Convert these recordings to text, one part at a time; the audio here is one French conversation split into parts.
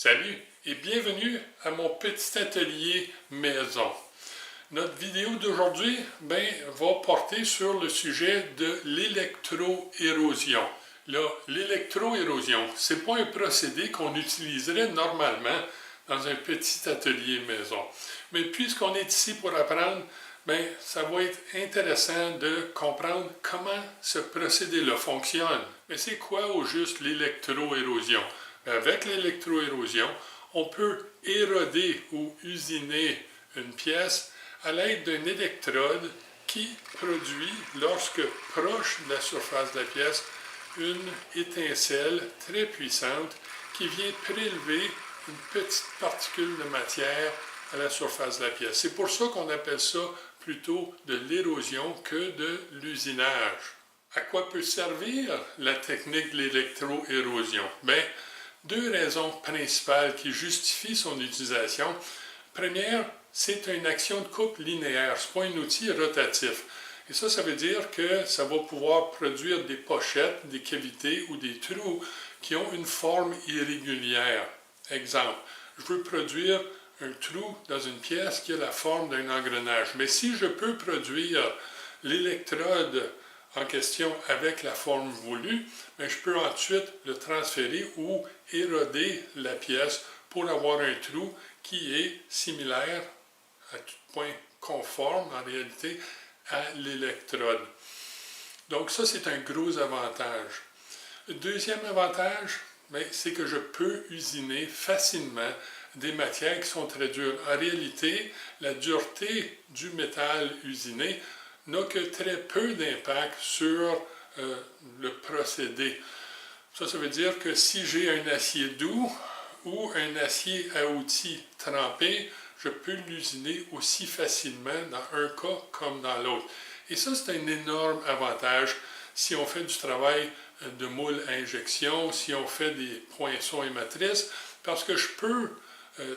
Salut et bienvenue à mon petit atelier maison. Notre vidéo d'aujourd'hui va porter sur le sujet de l'électroérosion. Là, l'électroérosion, ce n'est pas un procédé qu'on utiliserait normalement dans un petit atelier maison. Mais puisqu'on est ici pour apprendre, ça va être intéressant de comprendre comment ce procédé-là fonctionne. Mais c'est quoi au juste l'électroérosion? Avec l'électroérosion, on peut éroder ou usiner une pièce à l'aide d'un électrode qui produit, lorsque proche de la surface de la pièce, une étincelle très puissante qui vient prélever une petite particule de matière à la surface de la pièce. C'est pour ça qu'on appelle ça plutôt de l'érosion que de l'usinage. À quoi peut servir la technique de l'électroérosion? Deux raisons principales qui justifient son utilisation. Première, c'est une action de coupe linéaire, ce n'est pas un outil rotatif. Et ça veut dire que ça va pouvoir produire des pochettes, des cavités ou des trous qui ont une forme irrégulière. Exemple, je veux produire un trou dans une pièce qui a la forme d'un engrenage. Mais si je peux produire l'électrode en question avec la forme voulue, je peux ensuite le transférer ou éroder la pièce pour avoir un trou qui est similaire, à tout point conforme en réalité, à l'électrode. Donc ça, c'est un gros avantage. Le deuxième avantage, c'est que je peux usiner facilement des matières qui sont très dures. En réalité, la dureté du métal usiné n'a que très peu d'impact sur le procédé. Ça veut dire que si j'ai un acier doux ou un acier à outils trempé, je peux l'usiner aussi facilement dans un cas comme dans l'autre. Et ça, c'est un énorme avantage si on fait du travail de moule à injection, si on fait des poinçons et matrices, parce que je peux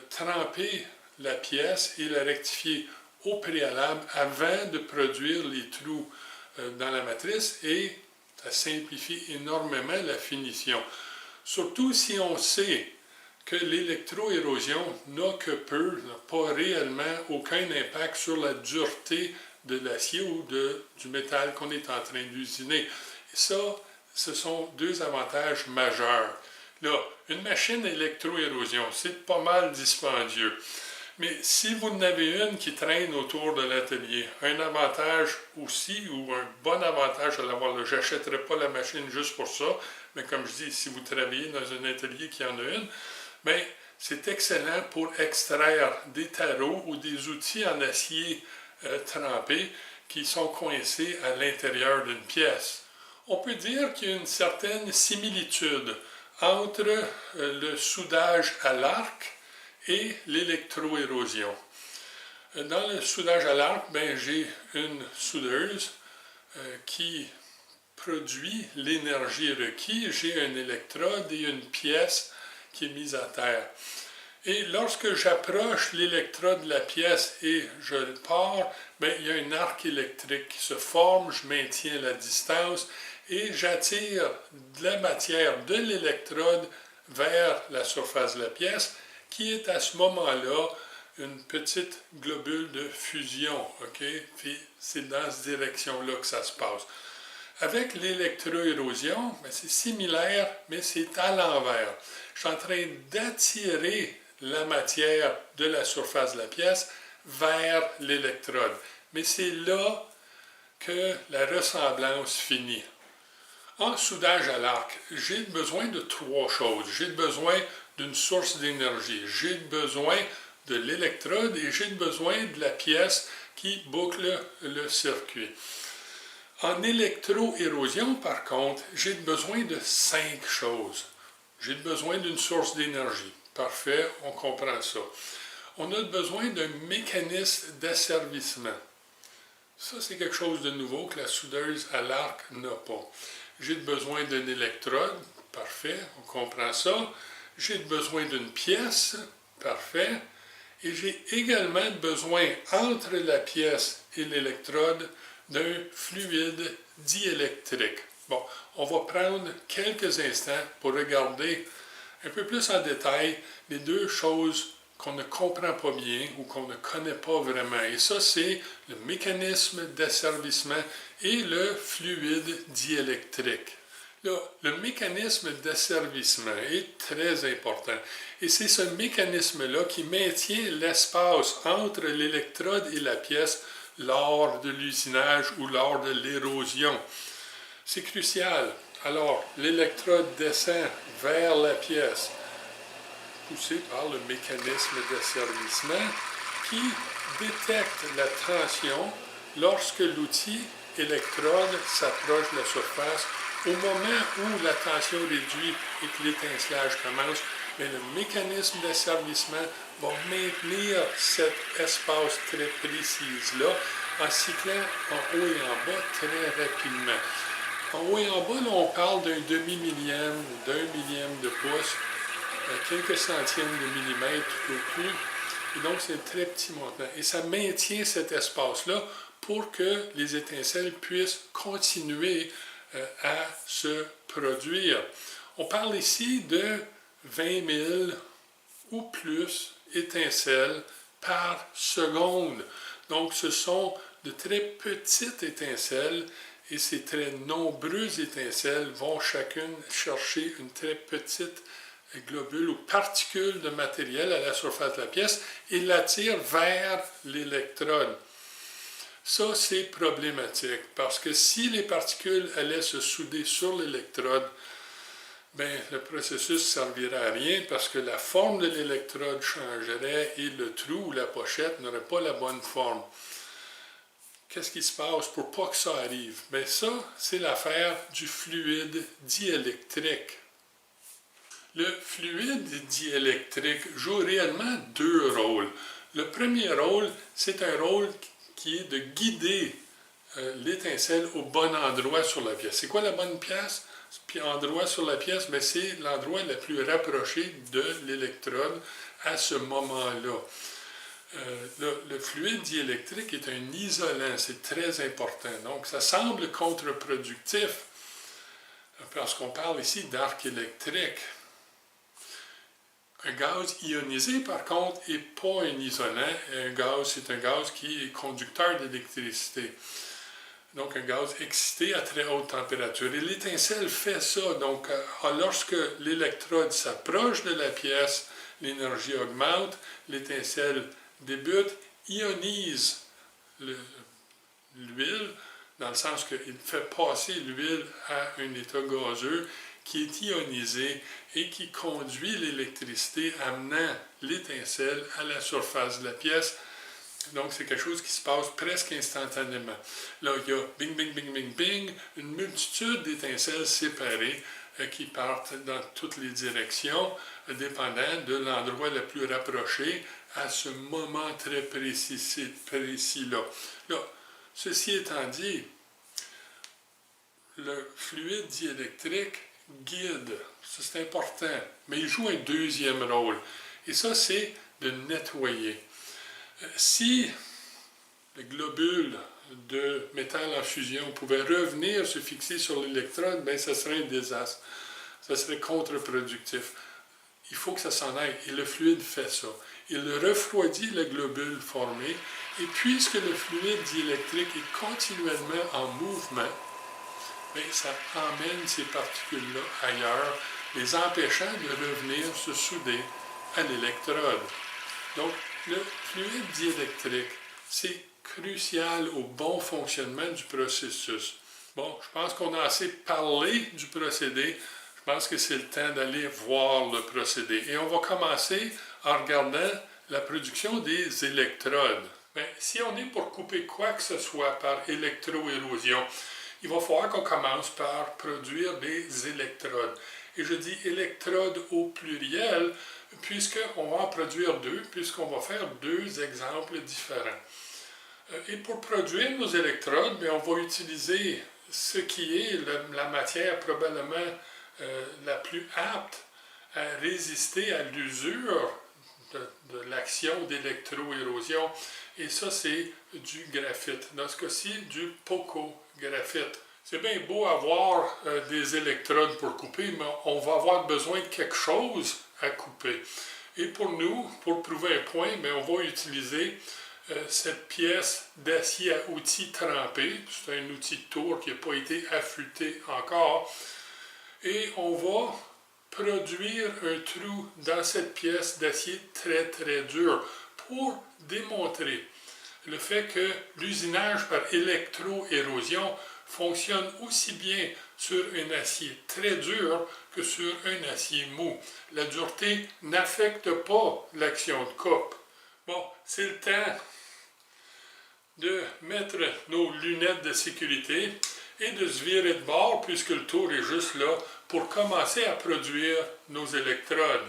tremper la pièce et la rectifier au préalable avant de produire les trous dans la matrice et ça simplifie énormément la finition. Surtout si on sait que l'électroérosion n'a que peu, n'a pas réellement aucun impact sur la dureté de l'acier ou du métal qu'on est en train d'usiner. Et ça, ce sont deux avantages majeurs. Là, une machine électroérosion, c'est pas mal dispendieux. Mais si vous en avez une qui traîne autour de l'atelier, un avantage aussi, ou un bon avantage à l'avoir, je n'achèterai pas la machine juste pour ça, mais comme je dis, si vous travaillez dans un atelier qui en a une, c'est excellent pour extraire des tarots ou des outils en acier trempé qui sont coincés à l'intérieur d'une pièce. On peut dire qu'il y a une certaine similitude entre le soudage à l'arc et l'électroérosion. Dans le soudage à l'arc, j'ai une soudeuse qui produit l'énergie requise. J'ai un électrode et une pièce qui est mise à terre. Et lorsque j'approche l'électrode de la pièce et je le pars, il y a un arc électrique qui se forme, je maintiens la distance et j'attire de la matière de l'électrode vers la surface de la pièce, qui est à ce moment-là une petite globule de fusion. Puis c'est dans cette direction-là que ça se passe. Avec l'électroérosion, c'est similaire, mais c'est à l'envers. Je suis en train d'attirer la matière de la surface de la pièce vers l'électrode. Mais c'est là que la ressemblance finit. En soudage à l'arc, j'ai besoin de trois choses. J'ai besoin d'une source d'énergie. J'ai besoin de l'électrode et j'ai besoin de la pièce qui boucle le circuit. En électroérosion, par contre, j'ai besoin de 5 choses. J'ai besoin d'une source d'énergie. Parfait, on comprend ça. On a besoin d'un mécanisme d'asservissement. Ça, c'est quelque chose de nouveau que la soudeuse à l'arc n'a pas. J'ai besoin d'un électrode. Parfait, on comprend ça. J'ai besoin d'une pièce. Parfait. Et j'ai également besoin, entre la pièce et l'électrode, d'un fluide diélectrique. Bon, on va prendre quelques instants pour regarder un peu plus en détail les deux choses qu'on ne comprend pas bien ou qu'on ne connaît pas vraiment. Et ça, c'est le mécanisme d'asservissement et le fluide diélectrique. Là, le mécanisme d'asservissement est très important. Et c'est ce mécanisme-là qui maintient l'espace entre l'électrode et la pièce lors de l'usinage ou lors de l'érosion. C'est crucial. Alors, l'électrode descend vers la pièce, poussé par le mécanisme d'asservissement qui détecte la tension lorsque l'outil électrode s'approche de la surface. Au moment où la tension réduit et que l'étincelage commence, mais le mécanisme d'asservissement va maintenir cet espace très précis-là en cyclant en haut et en bas très rapidement. En haut et en bas, là, on parle d'un demi-millième, d'un millième de pouce, quelques centièmes de millimètre tout au plus. Et donc, c'est un très petit montant. Et ça maintient cet espace-là pour que les étincelles puissent continuer à se produire. On parle ici de 20 000 ou plus étincelles par seconde. Donc, ce sont de très petites étincelles et ces très nombreuses étincelles vont chacune chercher une très petite globule ou particule de matériel à la surface de la pièce et l'attirent vers l'électrode. Ça, c'est problématique parce que si les particules allaient se souder sur l'électrode, bien, le processus ne servirait à rien parce que la forme de l'électrode changerait et le trou ou la pochette n'aurait pas la bonne forme. Qu'est-ce qui se passe pour pas que ça arrive? Bien, ça, c'est l'affaire du fluide diélectrique. Le fluide diélectrique joue réellement deux rôles. Le premier rôle, c'est un rôle qui est de guider l'étincelle au bon endroit sur la pièce. C'est quoi la bonne pièce? Puis endroit sur la pièce, bien, c'est l'endroit le plus rapproché de l'électrode à ce moment-là. Le fluide diélectrique est un isolant, c'est très important. Donc, ça semble contre-productif parce qu'on parle ici d'arc électrique. Un gaz ionisé, par contre, n'est pas un isolant. Un gaz, c'est un gaz qui est conducteur d'électricité. Donc, un gaz excité à très haute température. Et l'étincelle fait ça. Donc, lorsque l'électrode s'approche de la pièce, l'énergie augmente, l'étincelle débute, ionise l'huile, dans le sens qu'il fait passer l'huile à un état gazeux qui est ionisé et qui conduit l'électricité amenant l'étincelle à la surface de la pièce. Donc, c'est quelque chose qui se passe presque instantanément. Là, il y a bing, bing, bing, bing, bing, une multitude d'étincelles séparées qui partent dans toutes les directions, dépendant de l'endroit le plus rapproché à ce moment très précis-là. Là, ceci étant dit, le fluide diélectrique guide, ça c'est important, mais il joue un deuxième rôle, et ça c'est de nettoyer. Si le globule de métal en fusion pouvait revenir se fixer sur l'électrode, bien, ça serait un désastre. Ça serait contre-productif. Il faut que ça s'en aille. Et le fluide fait ça. Il refroidit le globule formé. Et puisque le fluide diélectrique est continuellement en mouvement, bien, ça emmène ces particules-là ailleurs, les empêchant de revenir se souder à l'électrode. Donc, le fluide diélectrique, c'est crucial au bon fonctionnement du processus. Bon, je pense qu'on a assez parlé du procédé. Je pense que c'est le temps d'aller voir le procédé. Et on va commencer en regardant la production des électrodes. Bien, si on est pour couper quoi que ce soit par électroérosion, il va falloir qu'on commence par produire des électrodes. Et je dis électrodes au pluriel, puisqu'on va en produire deux, puisqu'on va faire deux exemples différents. Et pour produire nos électrodes, bien, on va utiliser ce qui est la matière probablement la plus apte à résister à l'usure de l'action d'électroérosion. Et ça, c'est du graphite. Dans ce cas-ci, du poco-graphite. C'est bien beau avoir des électrodes pour couper, mais on va avoir besoin de quelque chose à couper. Et pour nous, pour prouver un point, bien, on va utiliser cette pièce d'acier à outils trempé. C'est un outil de tour qui n'a pas été affûté encore. Et on va produire un trou dans cette pièce d'acier très très dur pour démontrer le fait que l'usinage par électroérosion fonctionne aussi bien sur un acier très dur que sur un acier mou. La dureté n'affecte pas l'action de coupe. Bon, c'est le temps de mettre nos lunettes de sécurité et de se virer de bord puisque le tour est juste là pour commencer à produire nos électrodes.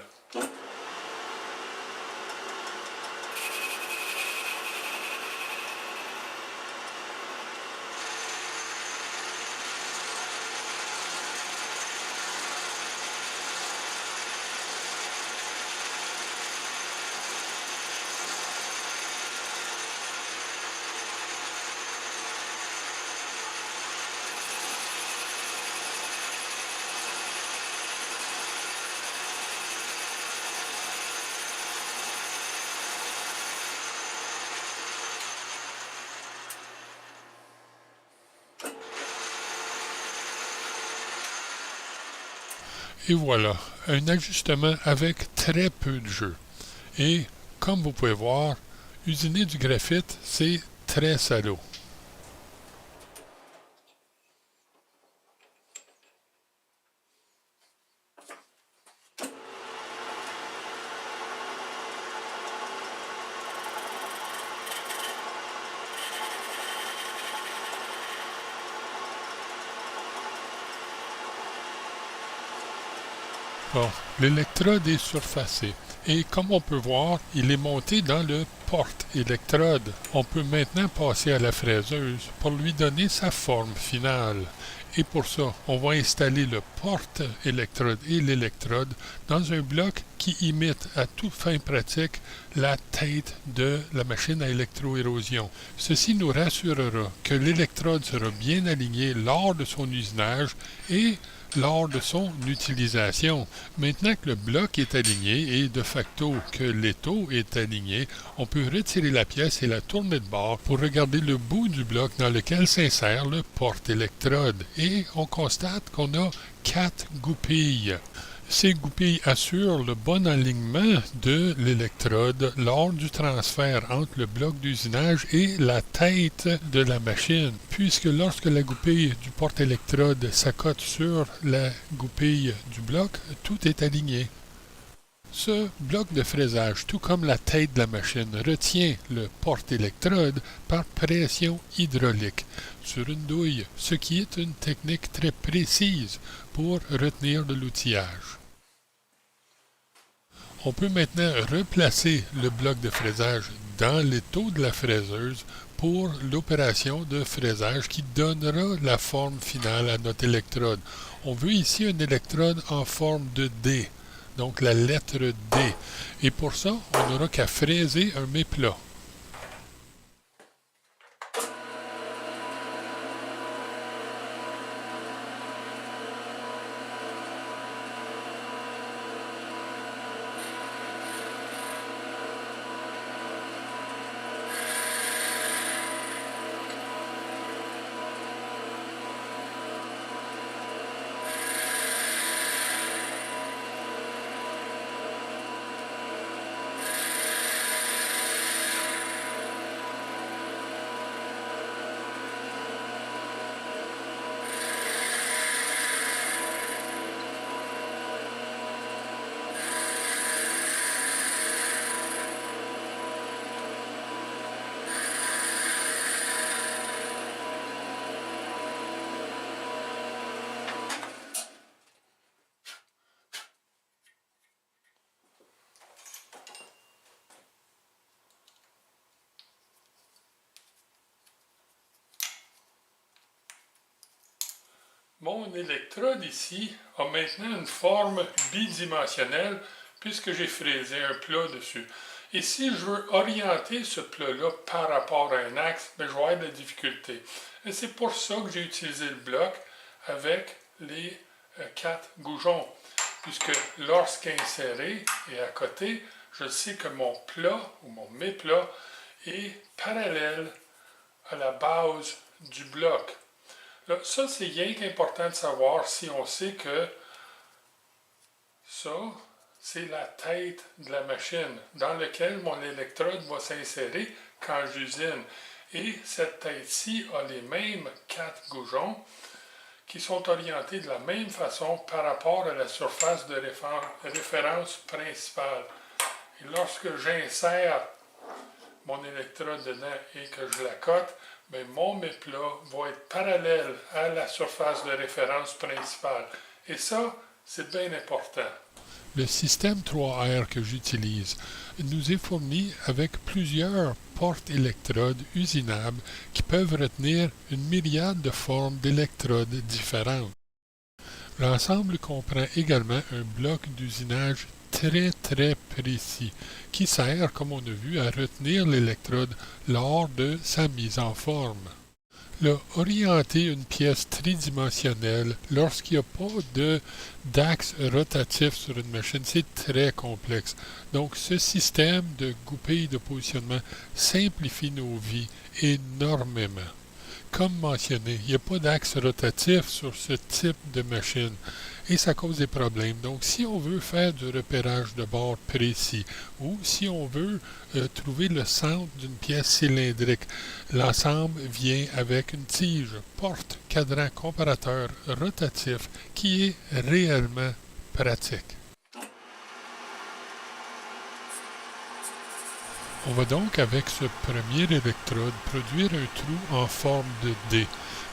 Et voilà, un ajustement avec très peu de jeu. Et comme vous pouvez voir, usiner du graphite, c'est très salaud. Bon, l'électrode est surfacée. Et comme on peut voir, il est monté dans le porte-électrode. On peut maintenant passer à la fraiseuse pour lui donner sa forme finale. Et pour ça, on va installer le porte-électrode et l'électrode dans un bloc qui imite à toute fin pratique la tête de la machine à électroérosion. Ceci nous rassurera que l'électrode sera bien alignée lors de son usinage et lors de son utilisation. Maintenant que le bloc est aligné et de facto que l'étau est aligné, on peut retirer la pièce et la tourner de bord pour regarder le bout du bloc dans lequel s'insère le porte-électrode. Et on constate qu'on a 4 goupilles. Ces goupilles assurent le bon alignement de l'électrode lors du transfert entre le bloc d'usinage et la tête de la machine, puisque lorsque la goupille du porte-électrode s'accote sur la goupille du bloc, tout est aligné. Ce bloc de fraisage, tout comme la tête de la machine, retient le porte-électrode par pression hydraulique sur une douille, ce qui est une technique très précise pour retenir de l'outillage. On peut maintenant replacer le bloc de fraisage dans l'étau de la fraiseuse pour l'opération de fraisage qui donnera la forme finale à notre électrode. On veut ici une électrode en forme de D, donc la lettre D. Et pour ça, on n'aura qu'à fraiser un méplat. Mon électrode ici a maintenant une forme bidimensionnelle puisque j'ai fraisé un plat dessus. Et si je veux orienter ce plat-là par rapport à un axe, ben, je vais avoir de la difficulté. Et c'est pour ça que j'ai utilisé le bloc avec les 4 goujons. Puisque lorsqu'inséré et à côté, je sais que mon plat ou mon méplat est parallèle à la base du bloc. Là, ça, c'est rien qu'important de savoir si on sait que ça, c'est la tête de la machine dans laquelle mon électrode va s'insérer quand j'usine. Et cette tête-ci a les mêmes 4 goujons qui sont orientés de la même façon par rapport à la surface de référence principale. Et lorsque j'insère mon électrode dedans et que je la cote, bien, mon méplat va être parallèle à la surface de référence principale. Et ça, c'est bien important. Le système 3R que j'utilise nous est fourni avec plusieurs portes électrodes usinables qui peuvent retenir une myriade de formes d'électrodes différentes. L'ensemble comprend également un bloc d'usinage très précis qui sert, comme on a vu, à retenir l'électrode lors de sa mise en forme. Là, orienter une pièce tridimensionnelle lorsqu'il n'y a pas d'axe rotatif sur une machine, c'est très complexe. Donc, ce système de goupilles de positionnement simplifie nos vies énormément. Comme mentionné, il n'y a pas d'axe rotatif sur ce type de machine et ça cause des problèmes. Donc, si on veut faire du repérage de bord précis ou si on veut trouver le centre d'une pièce cylindrique, l'ensemble vient avec une tige, porte, cadran, comparateur rotatif qui est réellement pratique. On va donc, avec ce premier électrode, produire un trou en forme de D.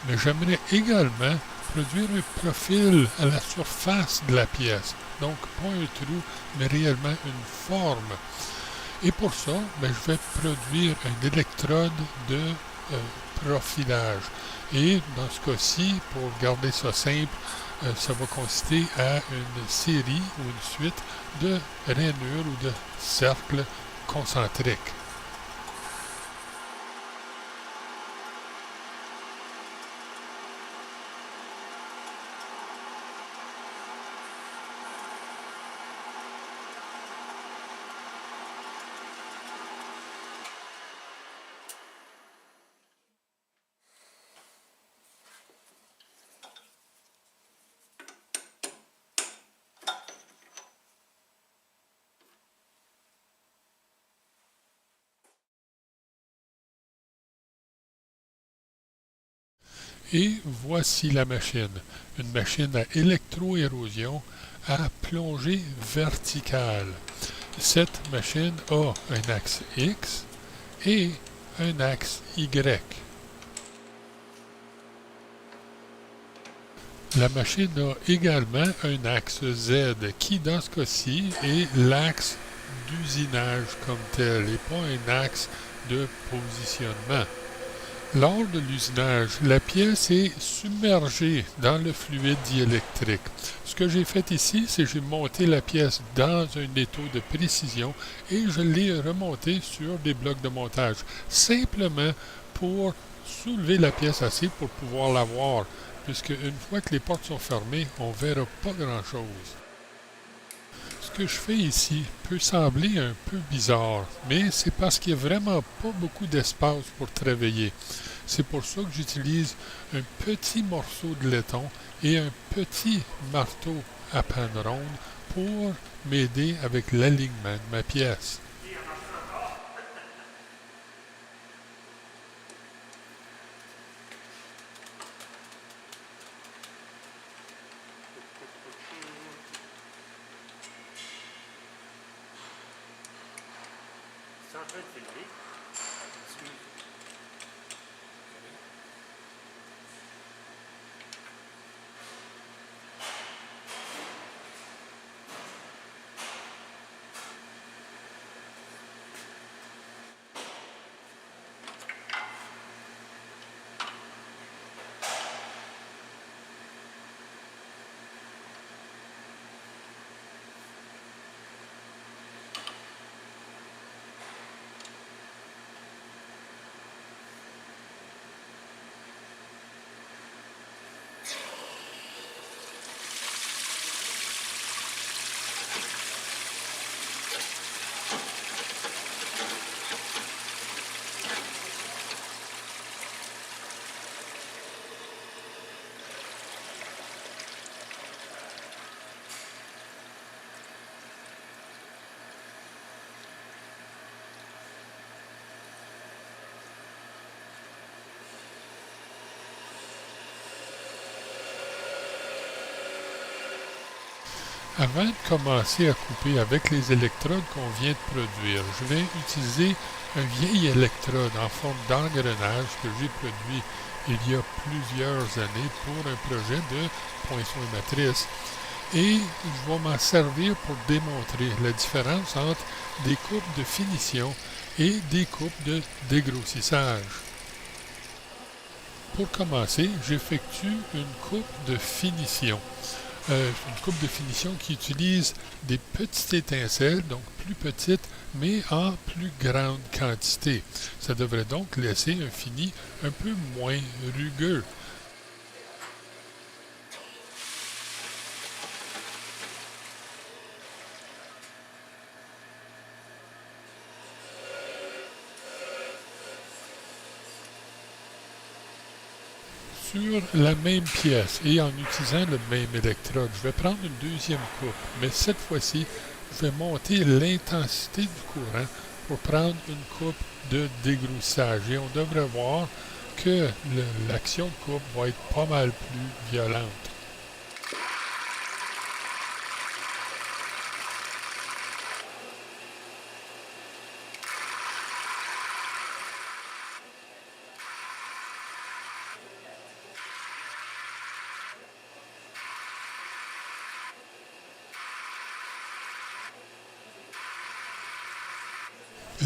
Mais j'aimerais également produire un profil à la surface de la pièce. Donc, pas un trou, mais réellement une forme. Et pour ça, je vais produire un électrode de profilage. Et dans ce cas-ci, pour garder ça simple, ça va consister à une série ou une suite de rainures ou de cercles concentrique. Et voici la machine, une machine à électroérosion à plongée verticale. Cette machine a un axe X et un axe Y. La machine a également un axe Z qui, dans ce cas-ci, est l'axe d'usinage comme tel et pas un axe de positionnement. Lors de l'usinage, la pièce est submergée dans le fluide diélectrique. Ce que j'ai fait ici, c'est que j'ai monté la pièce dans un étau de précision et je l'ai remontée sur des blocs de montage, simplement pour soulever la pièce assez pour pouvoir la voir, puisque une fois que les portes sont fermées, on ne verra pas grand-chose. Ce que je fais ici peut sembler un peu bizarre, mais c'est parce qu'il n'y a vraiment pas beaucoup d'espace pour travailler. C'est pour ça que j'utilise un petit morceau de laiton et un petit marteau à panne ronde pour m'aider avec l'alignement de ma pièce. C'est en train de filmer. Avant de commencer à couper avec les électrodes qu'on vient de produire, je vais utiliser un vieil électrode en forme d'engrenage que j'ai produit il y a plusieurs années pour un projet de poinçon et matrice. Et je vais m'en servir pour démontrer la différence entre des coupes de finition et des coupes de dégrossissage. Pour commencer, j'effectue une coupe de finition. Une coupe de finition qui utilise des petites étincelles, donc plus petites, mais en plus grande quantité. Ça devrait donc laisser un fini un peu moins rugueux. Sur la même pièce et en utilisant le même électrode, je vais prendre une deuxième coupe, mais cette fois-ci, je vais monter l'intensité du courant pour prendre une coupe de dégrossissage. Et on devrait voir que l'action de coupe va être pas mal plus violente.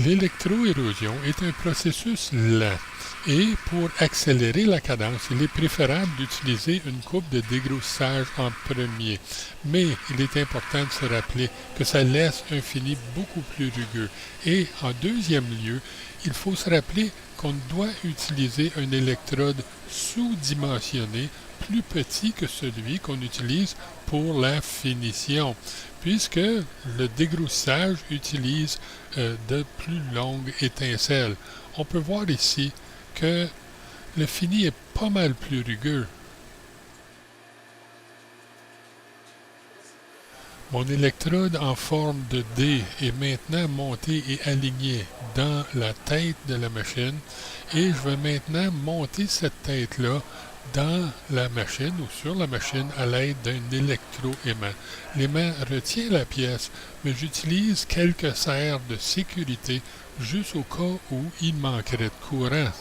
L'électroérosion est un processus lent et pour accélérer la cadence, il est préférable d'utiliser une coupe de dégrossissage en premier. Mais il est important de se rappeler que ça laisse un fini beaucoup plus rugueux. Et en deuxième lieu, il faut se rappeler qu'on doit utiliser un électrode sous-dimensionné plus petit que celui qu'on utilise pour la finition, puisque le dégrossissage utilise de plus longues étincelles. On peut voir ici que le fini est pas mal plus rugueux. Mon électrode en forme de D est maintenant monté et aligné dans la tête de la machine et je vais maintenant monter cette tête-là dans la machine ou sur la machine à l'aide d'un électroaimant. L'aimant retient la pièce, mais j'utilise quelques serres de sécurité juste au cas où il manquerait de courant.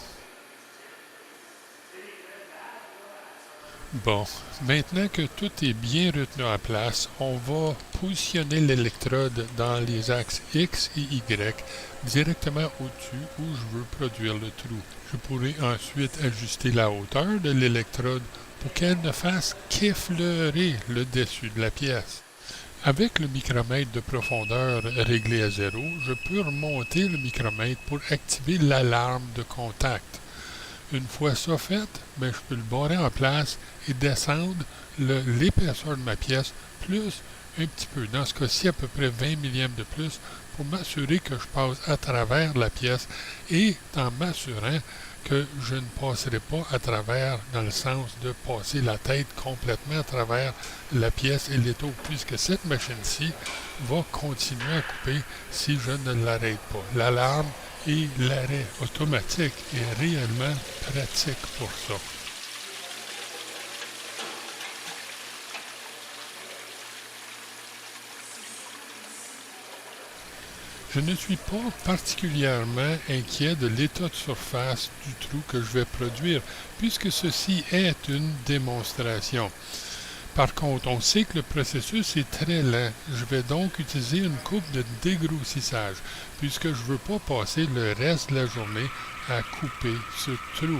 Bon, maintenant que tout est bien retenu en place, on va positionner l'électrode dans les axes X et Y directement au-dessus où je veux produire le trou. Je pourrai ensuite ajuster la hauteur de l'électrode pour qu'elle ne fasse qu'effleurer le dessus de la pièce. Avec le micromètre de profondeur réglé à 0, je peux remonter le micromètre pour activer l'alarme de contact. Une fois ça fait, je peux le barrer en place et descendre l'épaisseur de ma pièce plus un petit peu. Dans ce cas-ci, à peu près 20 millièmes de plus pour m'assurer que je passe à travers la pièce et en m'assurant que je ne passerai pas à travers dans le sens de passer la tête complètement à travers la pièce et l'étau, puisque cette machine-ci va continuer à couper si je ne l'arrête pas. L'alarme et l'arrêt automatique est réellement pratique pour ça. Je ne suis pas particulièrement inquiet de l'état de surface du trou que je vais produire, puisque ceci est une démonstration. Par contre, on sait que le processus est très lent. Je vais donc utiliser une coupe de dégrossissage, puisque je ne veux pas passer le reste de la journée à couper ce trou.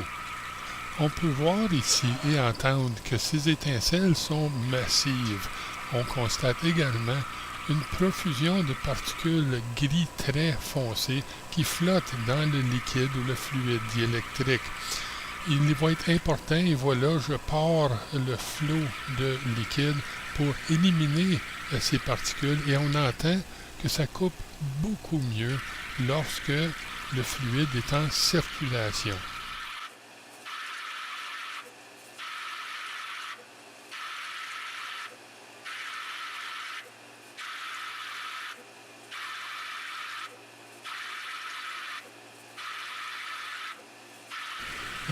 On peut voir ici et entendre que ces étincelles sont massives. On constate également une profusion de particules gris très foncées qui flottent dans le liquide ou le fluide diélectrique. Il va être important, et voilà, je pars le flot de liquide pour éliminer ces particules et on entend que ça coupe beaucoup mieux lorsque le fluide est en circulation.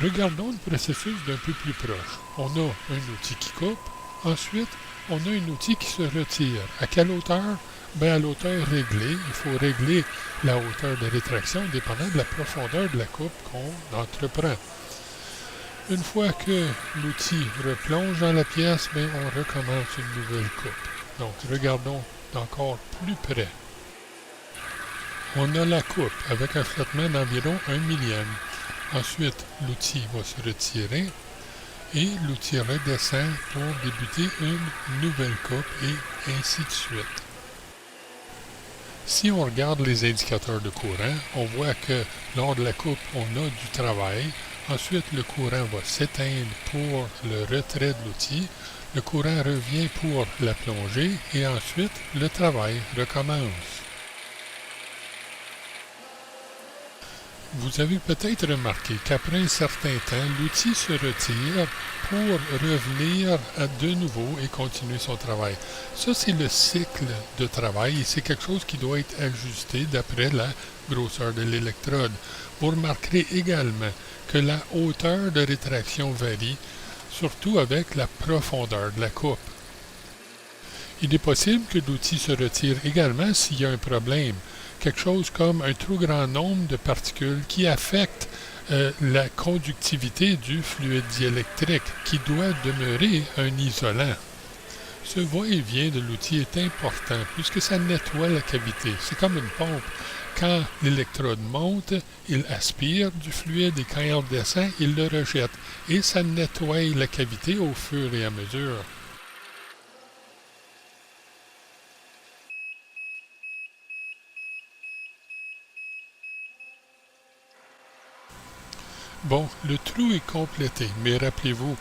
Regardons le processus d'un peu plus proche. On a un outil qui coupe, ensuite on a un outil qui se retire. À quelle hauteur? Bien, à l'hauteur réglée. Il faut régler la hauteur de rétraction dépendant de la profondeur de la coupe qu'on entreprend. Une fois que l'outil replonge dans la pièce, bien, on recommence une nouvelle coupe. Donc, regardons d'encore plus près. On a la coupe avec un flottement d'environ 1 millième. Ensuite, l'outil va se retirer et l'outil redescend pour débuter une nouvelle coupe et ainsi de suite. Si on regarde les indicateurs de courant, on voit que lors de la coupe, on a du travail. Ensuite, le courant va s'éteindre pour le retrait de l'outil. Le courant revient pour la plongée et ensuite, le travail recommence. Vous avez peut-être remarqué qu'après un certain temps, l'outil se retire pour revenir de nouveau et continuer son travail. Ça, c'est le cycle de travail et c'est quelque chose qui doit être ajusté d'après la grosseur de l'électrode. Vous remarquerez également que la hauteur de rétraction varie, surtout avec la profondeur de la coupe. Il est possible que l'outil se retire également s'il y a un problème, quelque chose comme un trop grand nombre de particules qui affectent la conductivité du fluide diélectrique, qui doit demeurer un isolant. Ce va-et-vient de l'outil est important puisque ça nettoie la cavité. C'est comme une pompe. Quand l'électrode monte, il aspire du fluide et quand il redescend, il le rejette. Et ça nettoie la cavité au fur et à mesure. Bon, le trou est complété, mais rappelez-vous,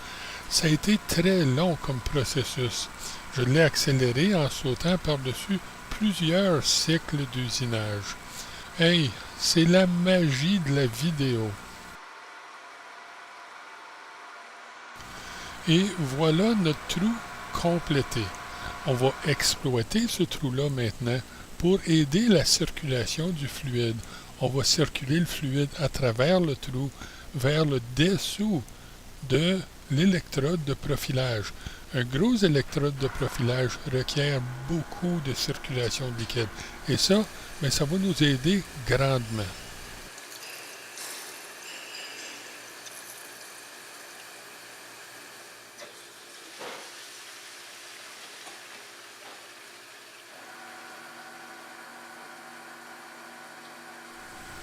ça a été très long comme processus. Je l'ai accéléré en sautant par-dessus plusieurs cycles d'usinage. Hey, c'est la magie de la vidéo. Et voilà notre trou complété. On va exploiter ce trou-là maintenant pour aider la circulation du fluide. On va circuler le fluide à travers le trou vers le dessous de l'électrode de profilage. Un gros électrode de profilage requiert beaucoup de circulation de liquide. Et ça, bien, ça va nous aider grandement.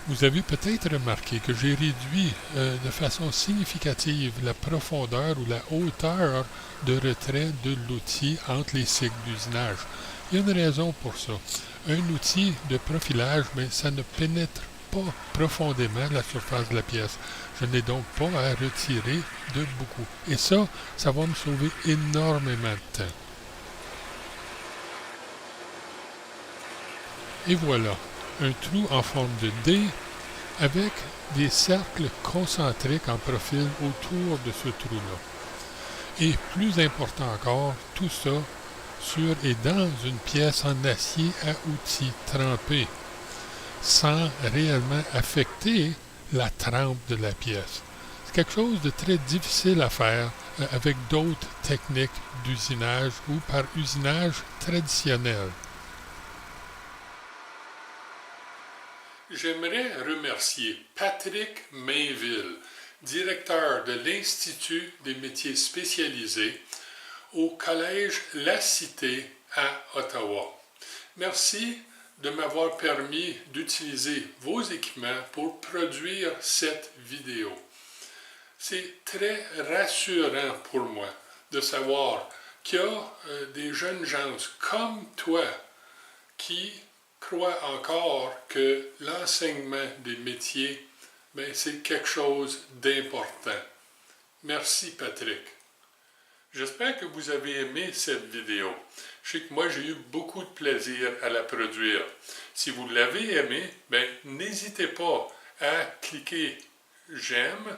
Vous avez peut-être remarqué que j'ai réduit de façon significative la profondeur ou la hauteur de retrait de l'outil entre les cycles d'usinage. Il y a une raison pour ça. Un outil de profilage, mais ça ne pénètre pas profondément la surface de la pièce. Je n'ai donc pas à retirer de beaucoup. Et ça va me sauver énormément de temps. Et voilà, un trou en forme de D avec des cercles concentriques en profil autour de ce trou-là. Et plus important encore, tout ça sur et dans une pièce en acier à outils trempé, sans réellement affecter la trempe de la pièce. C'est quelque chose de très difficile à faire avec d'autres techniques d'usinage ou par usinage traditionnel. J'aimerais remercier Patrick Mainville, directeur de l'Institut des métiers spécialisés au Collège La Cité à Ottawa. Merci de m'avoir permis d'utiliser vos équipements pour produire cette vidéo. C'est très rassurant pour moi de savoir qu'il y a des jeunes gens comme toi qui croient encore que l'enseignement des métiers, ben, c'est quelque chose d'important. Merci Patrick. J'espère que vous avez aimé cette vidéo. Je sais que moi j'ai eu beaucoup de plaisir à la produire. Si vous l'avez aimé, ben, n'hésitez pas à cliquer j'aime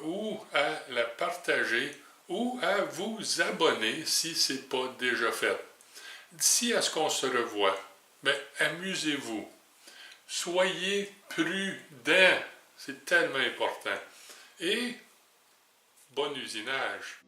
ou à la partager ou à vous abonner si ce n'est pas déjà fait. D'ici à ce qu'on se revoie, ben, amusez-vous. Soyez prudents. C'est tellement important. Et bon usinage.